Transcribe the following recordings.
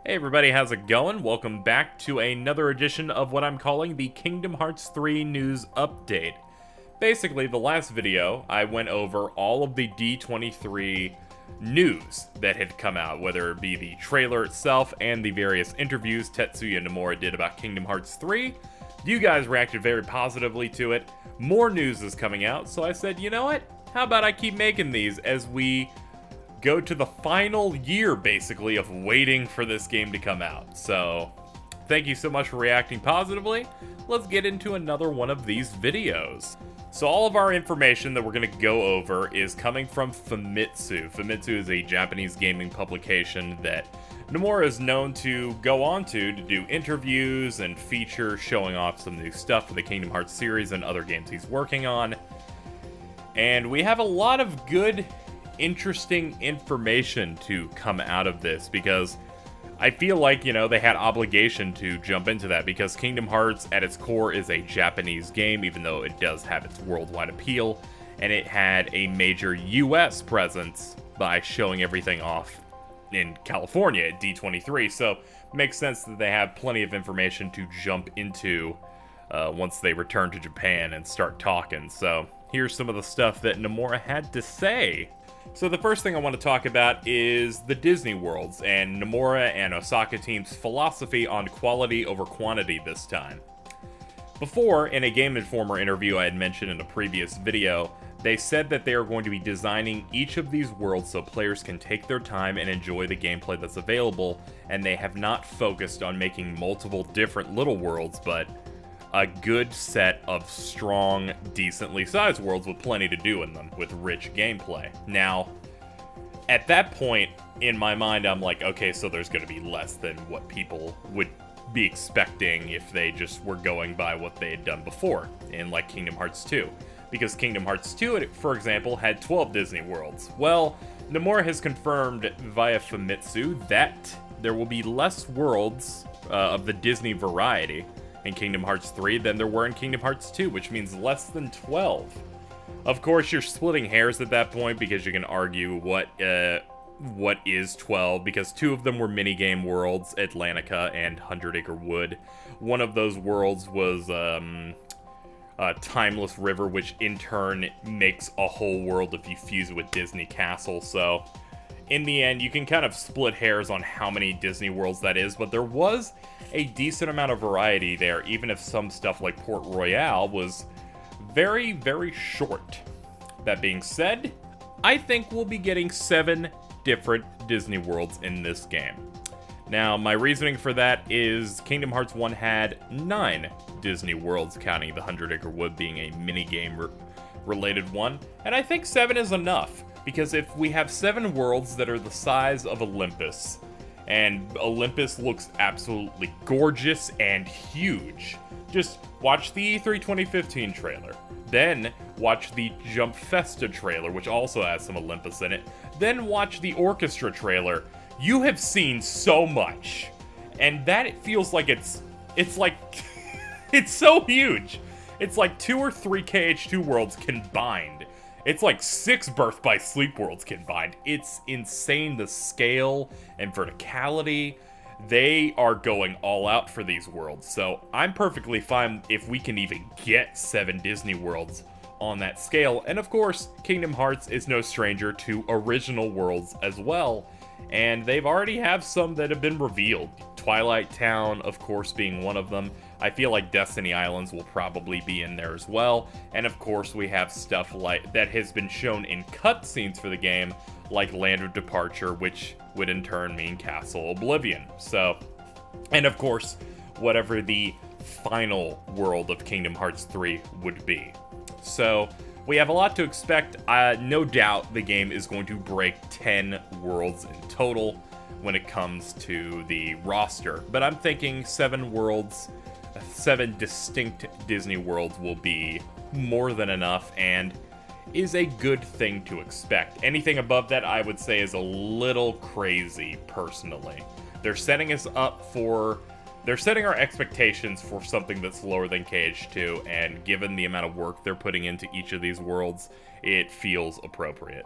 Hey everybody, how's it going? Welcome back to another edition of what I'm calling the Kingdom Hearts 3 News Update. Basically, the last video, I went over all of the D23 news that had come out, whether it be the trailer itself and the various interviews Tetsuya Nomura did about Kingdom Hearts 3. You guys reacted very positively to it. More news is coming out, so I said, you know what? How about I keep making these as we go to the final year, basically, of waiting for this game to come out. So, thank you so much for reacting positively. Let's get into another one of these videos. So all of our information that we're going to go over is coming from Famitsu. Famitsu is a Japanese gaming publication that Nomura is known to go on to do interviews and features showing off some new stuff for the Kingdom Hearts series and other games he's working on. And we have a lot of good, interesting information to come out of this, because I feel like, you know, they had obligation to jump into that, because Kingdom Hearts at its core is a Japanese game, even though it does have its worldwide appeal, and it had a major US presence by showing everything off in California at D23, so it makes sense that they have plenty of information to jump into once they return to Japan and start talking. So here's some of the stuff that Nomura had to say. So the first thing I want to talk about is the Disney Worlds, and Nomura and Osaka team's philosophy on quality over quantity this time. Before, in a Game Informer interview I had mentioned in a previous video, they said that they are going to be designing each of these worlds so players can take their time and enjoy the gameplay that's available, and they have not focused on making multiple different little worlds, but a good set of strong, decently sized worlds with plenty to do in them, with rich gameplay. Now, at that point, in my mind, I'm like, okay, so there's going to be less than what people would be expecting if they just were going by what they had done before, in like Kingdom Hearts 2. Because Kingdom Hearts 2, for example, had 12 Disney Worlds. Well, Nomura has confirmed via Famitsu that there will be less worlds of the Disney variety in Kingdom Hearts 3 than there were in Kingdom Hearts 2, which means less than 12. Of course, you're splitting hairs at that point, because you can argue what is 12, because two of them were minigame worlds, Atlantica and 100 Acre Wood. One of those worlds was Timeless River, which in turn makes a whole world if you fuse it with Disney Castle. So in the end, you can kind of split hairs on how many Disney Worlds that is, but there was a decent amount of variety there, even if some stuff like Port Royale was very, very short. That being said, I think we'll be getting 7 different Disney Worlds in this game. Now, my reasoning for that is Kingdom Hearts 1 had 9 Disney Worlds, counting the 100 Acre Wood being a minigame related one, and I think 7 is enough. Because if we have 7 worlds that are the size of Olympus, and Olympus looks absolutely gorgeous and huge, just watch the E3 2015 trailer. Then watch the Jump Festa trailer, which also has some Olympus in it. Then watch the Orchestra trailer. You have seen so much. And that it feels like it's like, it's so huge. It's like 2 or 3 KH2 worlds combined. It's like 6 Birth by Sleep worlds combined. It's insane, the scale and verticality. They are going all out for these worlds. So I'm perfectly fine if we can even get 7 Disney worlds on that scale. And of course, Kingdom Hearts is no stranger to original worlds as well. And they've already have some that have been revealed. Twilight Town, of course, being one of them. I feel like Destiny Islands will probably be in there as well. And of course, we have stuff like that has been shown in cutscenes for the game, like Land of Departure, which would in turn mean Castle Oblivion. So, and of course, whatever the final world of Kingdom Hearts 3 would be. So, we have a lot to expect. No doubt the game is going to break 10 worlds in total when it comes to the roster. But I'm thinking 7 worlds, 7 distinct Disney worlds will be more than enough and is a good thing to expect. Anything above that, I would say, is a little crazy, personally. They're setting us up for... They're setting our expectations for something that's lower than KH2, and given the amount of work they're putting into each of these worlds, it feels appropriate.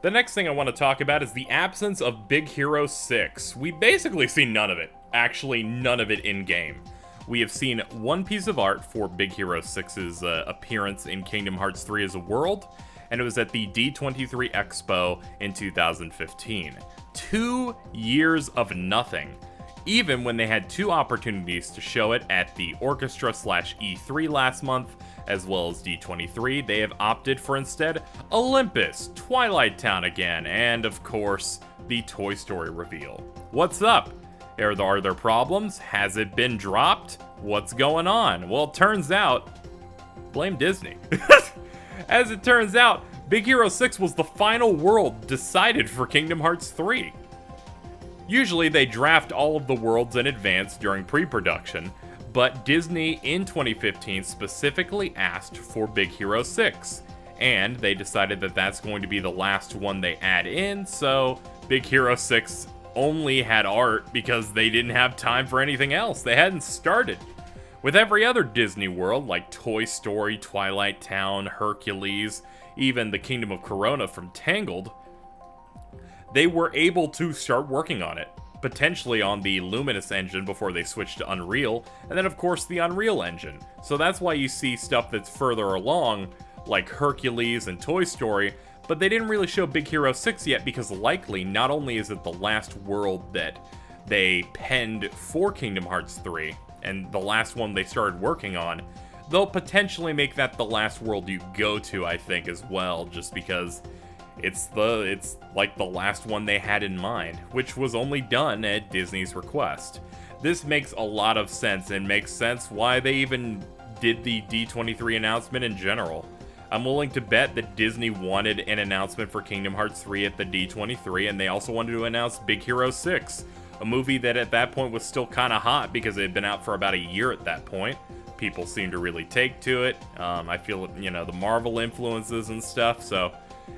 The next thing I want to talk about is the absence of Big Hero 6. We basically see none of it. Actually, none of it in-game. We have seen one piece of art for Big Hero 6's appearance in Kingdom Hearts 3 as a world, and it was at the D23 Expo in 2015. 2 years of nothing. Even when they had 2 opportunities to show it at the Orchestra/E3 last month, as well as D23, they have opted for instead Olympus, Twilight Town again, and of course, the Toy Story reveal. What's up? Are there problems? Has it been dropped? What's going on? Well, it turns out, blame Disney. As it turns out, Big Hero 6 was the final world decided for Kingdom Hearts 3. Usually they draft all of the worlds in advance during pre-production, but Disney in 2015 specifically asked for Big Hero 6, and they decided that that's going to be the last one they add in, so Big Hero 6 only had art because they didn't have time for anything else. They hadn't started. With every other Disney world, like Toy Story, Twilight Town, Hercules, even the Kingdom of Corona from Tangled, they were able to start working on it. Potentially on the Luminous engine before they switched to Unreal, and then of course the Unreal engine. So that's why you see stuff that's further along, like Hercules and Toy Story, but they didn't really show Big Hero 6 yet because likely not only is it the last world that they penned for Kingdom Hearts 3, and the last one they started working on, they'll potentially make that the last world you go to, I think, as well, just because it's like the last one they had in mind, which was only done at Disney's request. This makes a lot of sense, and makes sense why they even did the D23 announcement in general. I'm willing to bet that Disney wanted an announcement for Kingdom Hearts 3 at the D23, and they also wanted to announce Big Hero 6, a movie that at that point was still kind of hot because it had been out for about a year at that point. People seemed to really take to it. I feel, you know, the Marvel influences and stuff, so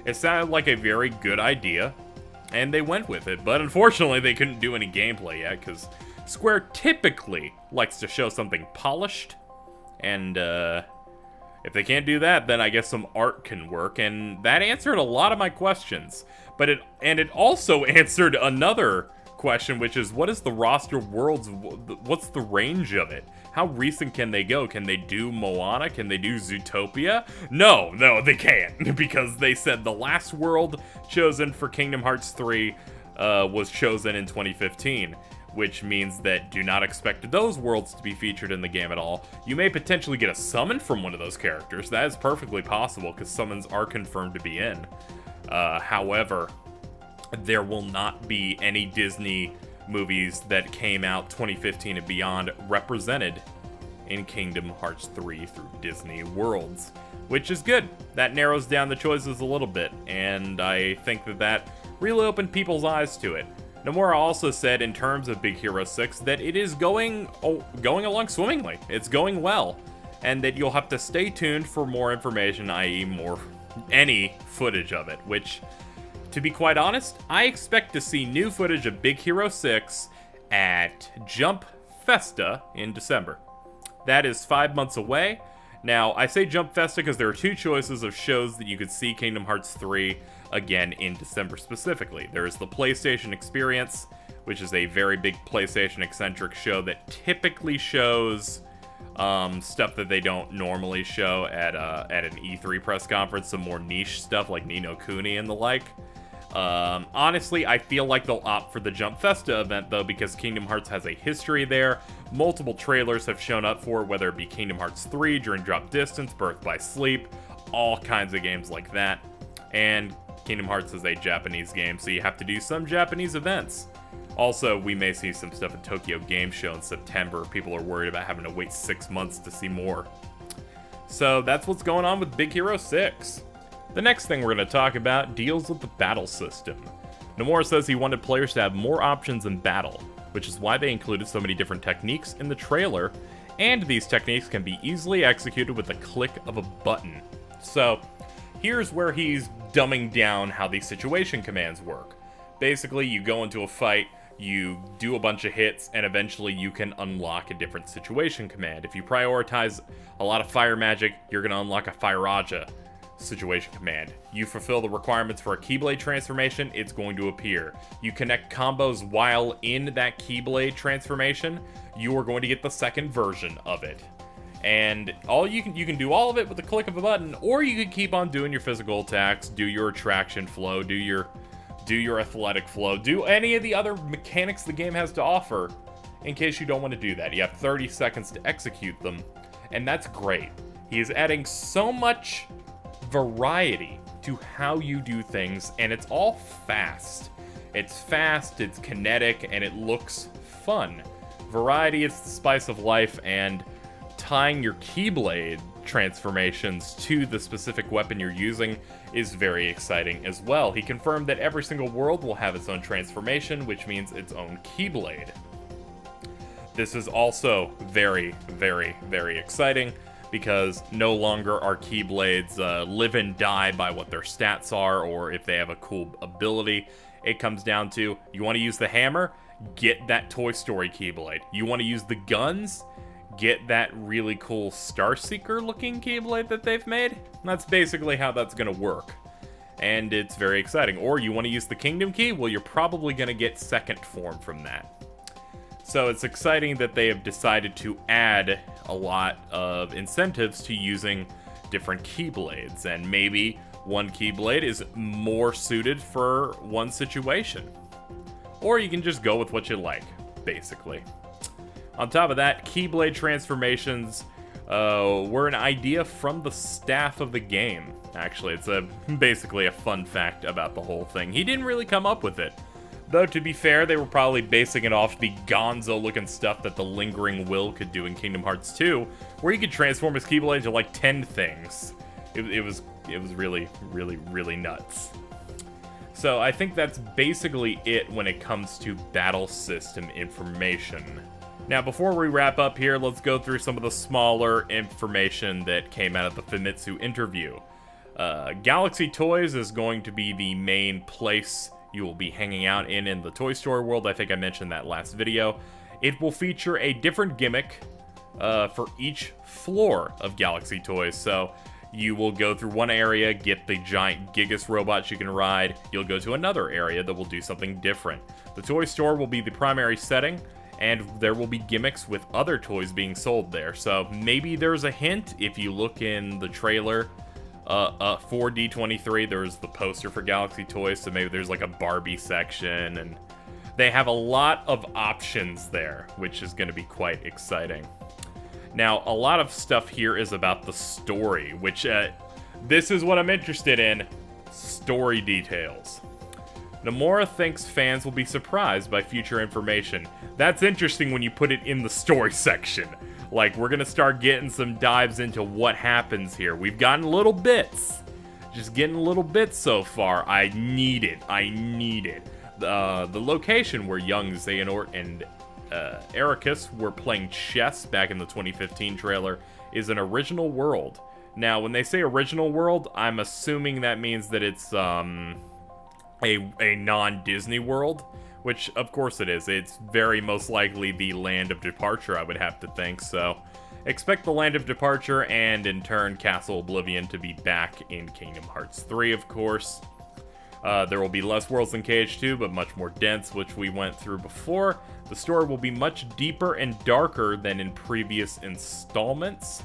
it sounded like a very good idea, and they went with it. But unfortunately, they couldn't do any gameplay yet, because Square typically likes to show something polished, and if they can't do that, then I guess some art can work, and that answered a lot of my questions. But it also answered another question, which is, what is the roster of worlds? What's the range of it? How recent can they go? Can they do Moana? Can they do Zootopia? No, they can't, because they said the last world chosen for Kingdom Hearts 3 was chosen in 2015. Which means that do not expect those worlds to be featured in the game at all. You may potentially get a summon from one of those characters. That is perfectly possible, because summons are confirmed to be in. However, there will not be any Disney movies that came out 2015 and beyond represented in Kingdom Hearts 3 through Disney Worlds, which is good. That narrows down the choices a little bit, and I think that really opened people's eyes to it. Nomura also said in terms of Big Hero 6 that it is going along swimmingly. It's going well, and that you'll have to stay tuned for more information, i.e. any footage of it, which, to be quite honest, I expect to see new footage of Big Hero 6 at Jump Festa in December. That is 5 months away. Now, I say Jump Festa because there are 2 choices of shows that you could see Kingdom Hearts 3 again in December specifically. There is the PlayStation Experience, which is a very big PlayStation-eccentric show that typically shows stuff that they don't normally show at an E3 press conference, some more niche stuff like Ni no Kuni and the like. Honestly, I feel like they'll opt for the Jump Festa event, though, because Kingdom Hearts has a history there. Multiple trailers have shown up for it, whether it be Kingdom Hearts 3 during Drop Distance, Birth by Sleep, all kinds of games like that. And Kingdom Hearts is a Japanese game, so you have to do some Japanese events. Also, we may see some stuff at Tokyo Game Show in September. People are worried about having to wait 6 months to see more. So that's what's going on with Big Hero 6. The next thing we're going to talk about deals with the battle system. Nomura says he wanted players to have more options in battle, which is why they included so many different techniques in the trailer, and these techniques can be easily executed with a click of a button. So, here's where he's dumbing down how these situation commands work. Basically, you go into a fight, you do a bunch of hits, and eventually you can unlock a different situation command. If you prioritize a lot of fire magic, you're going to unlock a Fire Raja. situation command. You fulfill the requirements for a Keyblade transformation, it's going to appear. You connect combos while in that Keyblade transformation, you are going to get the second version of it. And you can do all of it with the click of a button, or you can keep on doing your physical attacks, do your attraction flow, do your athletic flow, do any of the other mechanics the game has to offer, in case you don't want to do that. You have 30 seconds to execute them, and that's great. He is adding so much variety to how you do things, and it's all fast. It's fast, it's kinetic, and it looks fun. Variety is the spice of life, and tying your Keyblade transformations to the specific weapon you're using is very exciting as well. He confirmed that every single world will have its own transformation, which means its own Keyblade. This is also very, very, very exciting, because no longer are Keyblades live and die by what their stats are or if they have a cool ability. It comes down to, you want to use the hammer? Get that Toy Story Keyblade. You want to use the guns? Get that really cool Starseeker looking Keyblade that they've made? That's basically how that's going to work. And it's very exciting. Or you want to use the Kingdom Key? Well, you're probably going to get second form from that. So it's exciting that they have decided to add a lot of incentives to using different Keyblades, and maybe one Keyblade is more suited for one situation. Or you can just go with what you like, basically. On top of that, Keyblade transformations were an idea from the staff of the game. Actually, it's basically a fun fact about the whole thing. He didn't really come up with it. Though, to be fair, they were probably basing it off the gonzo-looking stuff that the Lingering Will could do in Kingdom Hearts 2, where he could transform his Keyblade into like 10 things. It was really, really, really nuts. So I think that's basically it when it comes to battle system information. Now, before we wrap up here, let's go through some of the smaller information that came out of the Famitsu interview. Galaxy Toys is going to be the main place you will be hanging out in the Toy Story world. I think I mentioned that last video. It will feature a different gimmick for each floor of Galaxy Toys. So you will go through one area, get the giant Gigas robots you can ride. You'll go to another area that will do something different. The toy store will be the primary setting, and there will be gimmicks with other toys being sold there. So maybe there's a hint if you look in the trailer for D23. There's the poster for Galaxy Toys, so maybe there's like a Barbie section, and they have a lot of options there, which is going to be quite exciting. Now, a lot of stuff here is about the story, which this is what I'm interested in: story details. Nomura thinks fans will be surprised by future information. That's interesting when you put it in the story section. Like, we're gonna start getting some dives into what happens here. We've gotten little bits. Just getting little bits so far. I need it. I need it. The location where young Xehanort and Ericus were playing chess back in the 2015 trailer is an original world. Now, when they say original world, I'm assuming that means that it's a non-Disney world, which of course it is. It's very most likely the Land of Departure, I would have to think. So expect the Land of Departure and in turn Castle Oblivion to be back in Kingdom Hearts 3, of course. There will be less worlds than KH2, but much more dense, which we went through before. The story will be much deeper and darker than in previous installments.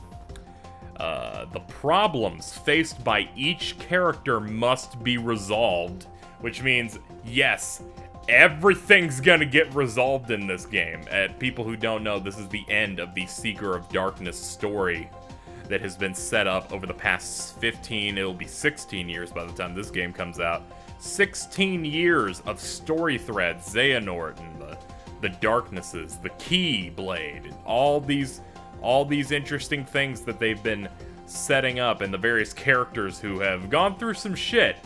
The problems faced by each character must be resolved, which means, yes, everything's gonna get resolved in this game. People who don't know, this is the end of the Seeker of Darkness story that has been set up over the past 15, it'll be 16 years by the time this game comes out. 16 years of story threads, Xehanort and the Darknesses, the Keyblade, and all these interesting things that they've been setting up, and the various characters who have gone through some shit.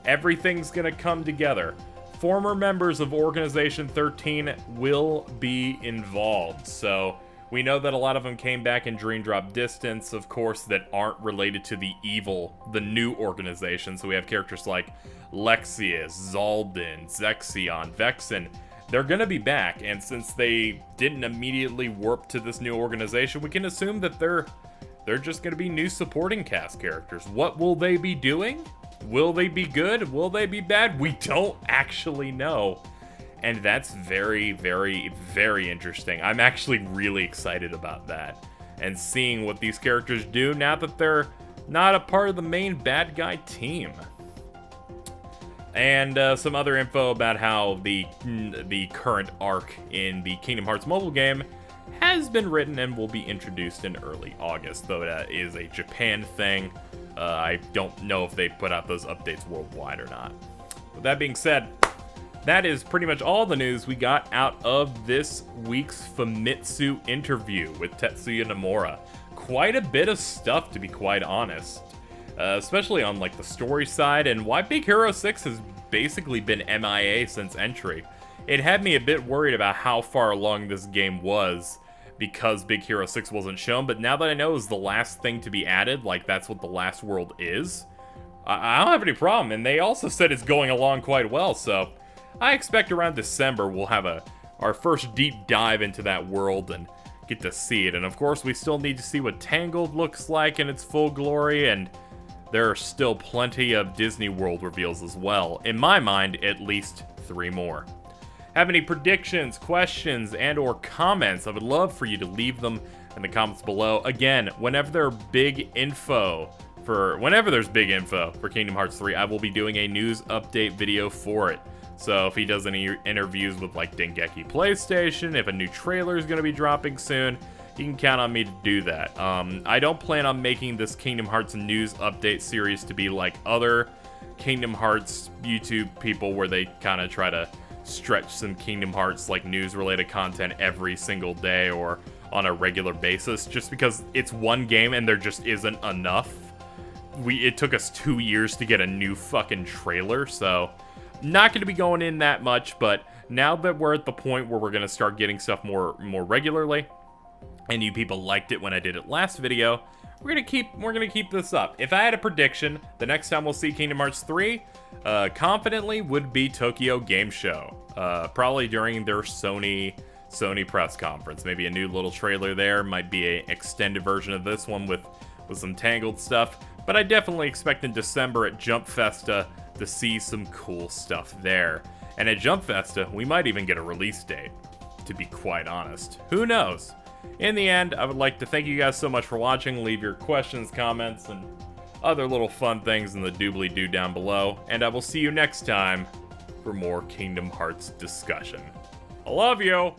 Everything's gonna come together. Former members of Organization 13 will be involved, so we know that a lot of them came back in Dream Drop Distance, of course, that aren't related to the new organization. So we have characters like Lexius, Zaldin, Zexion, Vexen. They're gonna be back, and since they didn't immediately warp to this new organization, we can assume that they're they're just going to be new supporting cast characters. What will they be doing? Will they be good? Will they be bad? We don't actually know. And that's very, very, very interesting. I'm actually really excited about that. And seeing what these characters do now that they're not a part of the main bad guy team. And some other info about how the current arc in the Kingdom Hearts mobile game has been written and will be introduced in early August, though that is a Japan thing. I don't know if they put out those updates worldwide or not. With that being said, that is pretty much all the news we got out of this week's Famitsu interview with Tetsuya Nomura. Quite a bit of stuff, to be quite honest. Especially on like the story side, and why Big Hero 6 has basically been MIA since entry. It had me a bit worried about how far along this game was because Big Hero 6 wasn't shown, but now that I know it was the last thing to be added, like that's what the last world is, I don't have any problem. And they also said it's going along quite well, so I expect around December we'll have our first deep dive into that world and get to see it. And of course, we still need to see what Tangled looks like in its full glory, and there are still plenty of Disney World reveals as well. In my mind, at least 3 more. Have any predictions, questions, and or comments? I would love for you to leave them in the comments below. Again, whenever there's big info for Kingdom Hearts 3, I will be doing a news update video for it. So if he does any interviews with like Dengeki PlayStation, if a new trailer is going to be dropping soon, you can count on me to do that. I don't plan on making this Kingdom Hearts news update series to be like other Kingdom Hearts YouTube people where they kind of try to stretch some Kingdom Hearts like news related content every single day or on a regular basis, just because it's one game and there just isn't enough. It took us 2 years to get a new fucking trailer, so not going to be going in that much. But now that we're at the point where we're going to start getting stuff more regularly, and you people liked it when I did it last video, we're gonna keep this up. If I had a prediction, the next time we'll see Kingdom Hearts 3, confidently would be Tokyo Game Show. Probably during their Sony press conference. Maybe a new little trailer there. Might be an extended version of this one with some Tangled stuff. But I definitely expect in December at Jump Festa to see some cool stuff there. And at Jump Festa, we might even get a release date, to be quite honest. Who knows? In the end, I would like to thank you guys so much for watching. Leave your questions, comments, and other little fun things in the doobly-doo down below. And I will see you next time for more Kingdom Hearts discussion. I love you!